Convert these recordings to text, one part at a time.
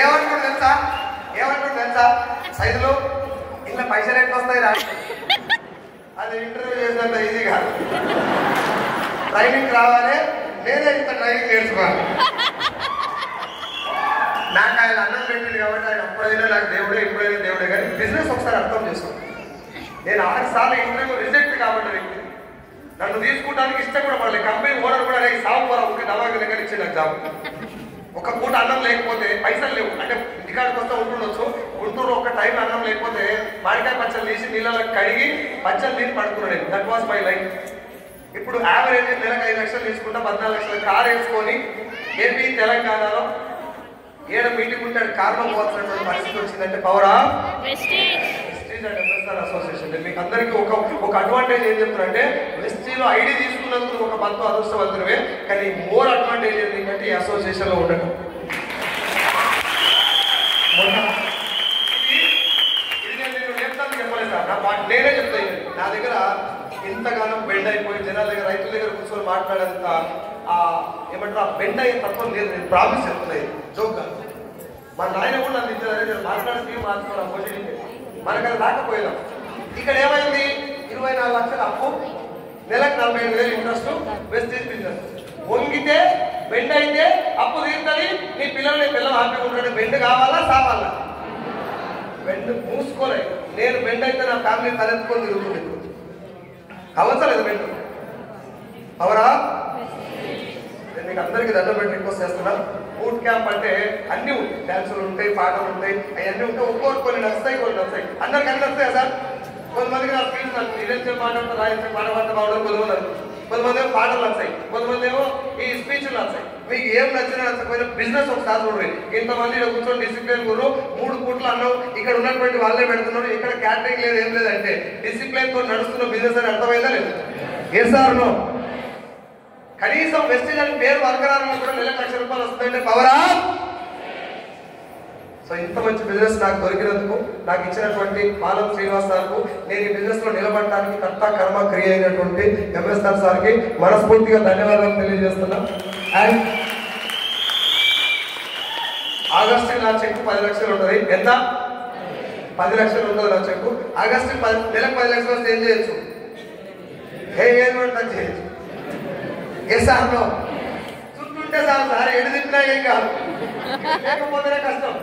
ఏమంటుంది తెలుసా సైజులు ఇంట్లో పైసలు ఎట్లా వస్తాయి రా, అది ఇంటర్వ్యూ చేసినంత ఈజీ కాదు. ట్రైనింగ్ రావాలి, నేనే ఇంత ట్రైనింగ్ నేర్చుకోవాలి. నాకు ఆయన అన్నం పెట్టింది కాబట్టి ఆయన అప్పుడైనా నాకు దేవుడే, ఇప్పుడైనా దేవుడే. కానీ బిజినెస్ ఒకసారి అర్థం చేసుకోండి. నేను 6 సార్లు ఇంటర్వ్యూ రిజెక్ట్ కాబట్టి వ్యక్తి నన్ను తీసుకోవడానికి ఇష్టం కూడా పడలేదు. కంపెనీ ఓనర్ కూడా నాకు సాగు కూడా ఉంటే దవాగా దగ్గర ఇచ్చి నాకు జాబ్. ఒక పూట అన్నం లేకపోతే పైసలు లేవు అంటే ఇంటికాడికి వస్తే ఉంటుండొచ్చు. గుంటూరు ఒక టైం అన్నం లేకపోతే మామిడికాయ పచ్చళ్ళు తీసి నీళ్ళలో కడిగి పచ్చళ్ళు తీసి పడుకున్నాడు. That was my life. ఇప్పుడు యావరేజ్ నెలకు 5 లక్షలు తీసుకుంటా 14 లక్షల కారు వేసుకొని ఏపీ తెలంగాణలో 7 మీటింగ్ ఉంటాడు. కారణం పోవాల్సినటువంటి పరిస్థితి వచ్చిందంటే power of Vestige and MSR association. మీకు అందరికీ ఒక అడ్వాంటేజ్ ఏం చెప్తున్నారంటే వెస్టీలో ఐడి తీసుకున్నందుకు ఒక బంధు అదృష్టవంతులే. కానీ మోర్ అడ్వాంటేజ్ ఏంటంటే ఈ అసోసియేషన్ లో ఉండటం. ఇది నేను చెప్తాను చెప్పలేదు సార్, నేనే చెప్తాను. నా దగ్గర ఇంతగానో బెండ్ అయిపోయి జనాల దగ్గర రైతుల దగ్గర కూర్చొని మాట్లాడేంత ఏమంటారు ఆ బెండ్ అయ్యే తత్వం లేదు. నేను ప్రామిస్ చెప్తున్నాయి జోక్గా. మా నాయన కూడా నన్ను ఇచ్చారు, నేను మాట్లాడితే మార్చుకోవాలి పొజిషన్. మనకు అది రాకపోయినాం. ఇక్కడ ఏమైంది, 24 లక్షల అప్పు, నెలకు 45,000 ఇంట్రెస్ట్, వెస్టేజ్ బిజినెస్. వంగితే బెండ్ అయితే అప్పు తీరుతుంది. నీ పిల్లలు హ్యాపీగా ఉంటాడు. బెండ్ కావాలా సావాలా? బెండ్ మూసుకోలేదు. నేను బెండ్ అయితే నా ఫ్యామిలీ తలెత్తుకొని తిరుగుతుంది. అవసరం బెండ్ అవరా. నేను మీకు అందరికీ దండం పెట్టి రిక్వెస్ట్ చేస్తున్నా. బూట్ క్యాంప్ అంటే అన్ని ఉంటాయి, డాన్సులు ఉంటాయి, పాటలు ఉంటాయి, అవన్నీ ఉంటాయి. ఒక్కొక్కరు కొన్ని నచ్చుతాయి, కొన్ని నచ్చుతాయి. అందరికి అన్ని నచ్చుతాయి సార్. కొంతమందికి నా స్పీచ్ నచ్చుతుంది, ఇదే మాట రాయించే పాట బాగుంటుంది. కొంతమంది ఏమో పాటలు నచ్చాయి, కొంతమంది ఏమో ఈ స్పీచ్లు నచ్చాయి. మీకు ఏం నచ్చినా నచ్చకపోయినా బిజినెస్ ఒకసారి చూడండి. ఇంతమంది ఇక్కడ కూర్చొని డిసిప్లిన్ గురు 3 పూట్లు అన్నం ఇక్కడ ఉన్నటువంటి వాళ్ళే పెడుతున్నారు. ఇక్కడ క్యాటరింగ్ లేదు, ఏం లేదంటే డిసిప్లిన్ తో నడుస్తున్న బిజినెస్ అని అర్థమైందా లేదు? ఏ సార్ నో. కనీసం వెస్టేజ్ అని పేరు వర్కరాలను కూడా నెలకు 1,00,000 రూపాయలు వస్తుందంటే పవరా. సో ఇంత మంచి బిజినెస్ నాకు దొరికినందుకు, నాకు ఇచ్చినటువంటి పాలం శ్రీనివాస్ సార్కు, నేను ఈ బిజినెస్ లో నిలబడటానికి కర్త కర్మ క్రియ అయినటువంటి ఎంఎస్ఆర్ సార్కి మనస్ఫూర్తిగా ధన్యవాదాలు తెలియజేస్తున్నా. అండ్ ఆగస్టు నా చెక్కు 10 లక్షలు ఉంటుంది. ఎంత? 10 లక్షలు ఉంటుంది నా చెక్కు. ఆగస్టు నెలకు 10 లక్షలు వస్తే ఏం చేయొచ్చు? ఏం చేయొచ్చు? ఎస్ఆర్లో చుట్టుంటే సార్ ఎడు తిప్పినా ఏం కాదు, లేకపోతేనే కష్టం.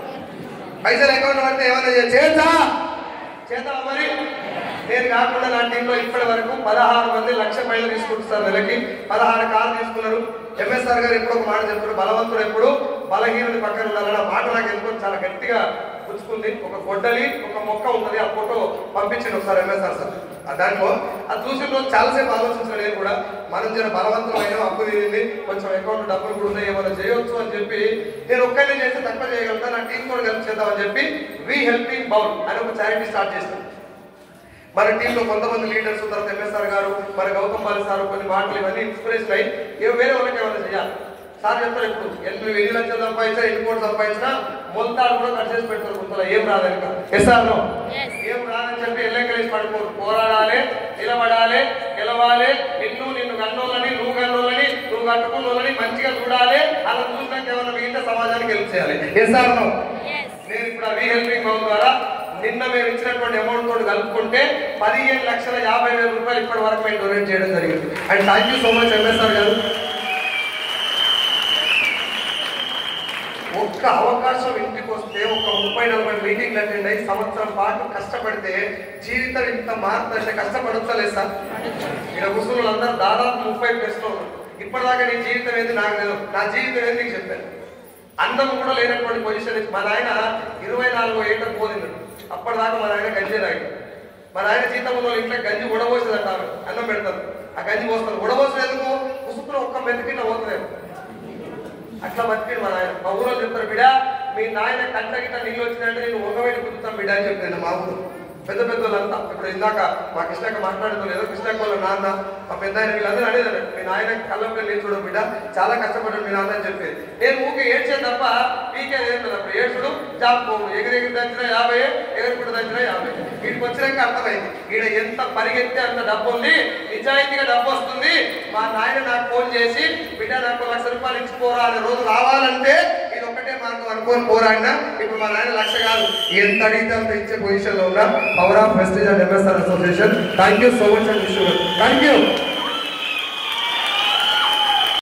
పైసలు అకౌంట్ పడితే ఏమైనా చేద్దామా మరి? నేను కాకుండా నా టీంలో ఇప్పటి వరకు 16 మంది 1,00,000 పైన తీసుకుంటున్నారు. నెలకి 16 కార్లు తీసుకున్నారు. ఎంఎస్ఆర్ గారు ఎప్పుడు ఒక మాట చెప్తారు, బలవంతుడు ఎప్పుడు బలహీనుడి పక్కన ఉండాలని. ఆ మాట నాకు ఎందుకో చాలా గట్టిగా పుచ్చుకుంది. ఒక గొడ్డలి, ఒక మొక్క ఉంటుంది. ఆ ఫోటో పంపించింది ఒకసారి ఎంఎస్ఆర్ సార్. దాంట్లో అది చూసిన రోజు చాలాసేపు ఆలోచించాను నేను కూడా. మనం జర బలవంతమైన అప్పు తీరింది, కొంచెం అకౌంట్ డబ్బులు కూడా ఉన్నాయి, ఏమైనా చేయొచ్చు అని చెప్పి నేను ఒక్కరిని చేస్తే తక్కువ చేయగలుగుతా, నా టీం కూడా హెల్ప్ చేద్దామని చెప్పి వి హెల్పింగ్ బౌల్ అని ఒక చారిటీ స్టార్ట్ చేస్తాం. మన టీంలో కొంతమంది లీడర్స్, తర్వాత ఎంఎస్ఆర్ గారు, మన గౌతమ్ బాలి సార్ కొన్ని మాటలు ఇవన్నీ ఇన్స్పిరేషన్ అయ్యి వేరే వాళ్ళకి ఏమైనా చేయాలి. సార్ చెప్తారు ఎప్పుడు 8 లక్షలు సంపాదించినా 8 కోట్లు సంపాదించినా మొత్తాలు కూడా కట్ చేసి పెడతారు. కొంతలో ఏం రాదని ఎస్ఆర్లో ఏం రాదని చెప్పి ఎల్లెక్కలేసి పడుకోరు. పోరాడాలి, నిలబడాలి, గెలవాలి. నిన్ను కన్నోళ్ళని, నువ్వు కన్నోళ్ళని, నువ్వు కట్టుకున్నోళ్ళని మంచిగా చూడాలి. అలా చూసినాక ఏమైనా మిగతా సమాజానికి హెల్ప్ చేయాలి. ఎస్ఆర్లో నేను ఇప్పుడు వి హెల్పింగ్ బౌల్ ద్వారా నిన్న మేము ఇచ్చినటువంటి అమౌంట్ తోటి కలుపుకుంటే 15,50,000 రూపాయలు ఇప్పటి వరకు మేము డొనేట్ చేయడం జరిగింది. And thank you so much MSR గారు. ఒక్క అవకాశం ఇంటికి వస్తే ఒక 30-40 మీటింగ్లు అటెండ్ అయ్యి సంవత్సరం పాటు కష్టపడితే జీవితం ఇంత మారుతుంటే కష్టపడలేదు సార్. ఇక్కడ కూర్చున్న అందరూ దాదాపు 30 ప్రశ్నలు ఉన్నారు. ఇప్పటిదాకా నీ జీవితం ఏంది నాకు లేదు, నా జీవితం ఏంది నీకు చెప్పాను. అన్నం కూడా లేనటువంటి పొజిషన్. మా నాయన 24 ఏళ్ళకు పోదిన్నాడు. అప్పటిదాకా మా నాయన గంజి తాగాడు. మా నాయన జీతం ఉన్న ఇంట్లో గంజి ఉడబోసేది అంటారు, అన్నం పెడతారు, ఆ గంజి పోస్తారు. ఉడబోసేందుకు ఉసుకులో ఒక్క మెతికిన పోతలేదు. అట్లా బతికిడు మా నాయన. మా ఊళ్ళో చెప్తారు, బిడ్డ మీ నాయన కంట గిట్ట నీళ్ళు వచ్చినాయంటే నేను ఒంగబెట్టి కుదుతాం బిడ్డ అని చెప్పాను. మా ఊరు పెద్ద పెద్దోళ్ళంతా ఇప్పుడు ఇందాక మా కృష్ణక్క మాట్లాడుకోలేదు, కృష్ణక్క వాళ్ళ నాన్న, మా పెద్ద ఆయన వీళ్ళందరూ అడిగారు, మీ నాయన కళ్ళంపై నేను చూడ బిడ్డ చాలా కష్టపడ్డాడు మీ నాన్న అని చెప్పేది. నేను ఊకే ఏడ్చాను తప్ప పీకేది ఏం లేదు. అప్పుడు ఏడ్చుడు జాబ్ పోవు, ఎగిరెగిరి దంచినా 50, ఎగురుకుంటూ దంచినా 50. వీడికి వచ్చినాక అర్థమైంది ఈడ ఎంత పరిగెత్తే అంత డబ్బు ఉంది, నిజాయితీగా డబ్బు వస్తుంది. మా నాయన నాకు ఫోన్ చేసి బిడ్డ నాకు 1,00,000 రూపాయలు ఇచ్చిపోరా అనే రోజు రావాలంటే ఇది ఒక్కటే మార్గం అనుకోని పోరాడినా ఇప్పుడు మా నాయన లక్ష కాదు, ఎంత అడిగితే అంత ఇచ్చే పొజిషన్లో ఉన్న power of wastage and MSR association. Thank you so much and wish you. Thank you.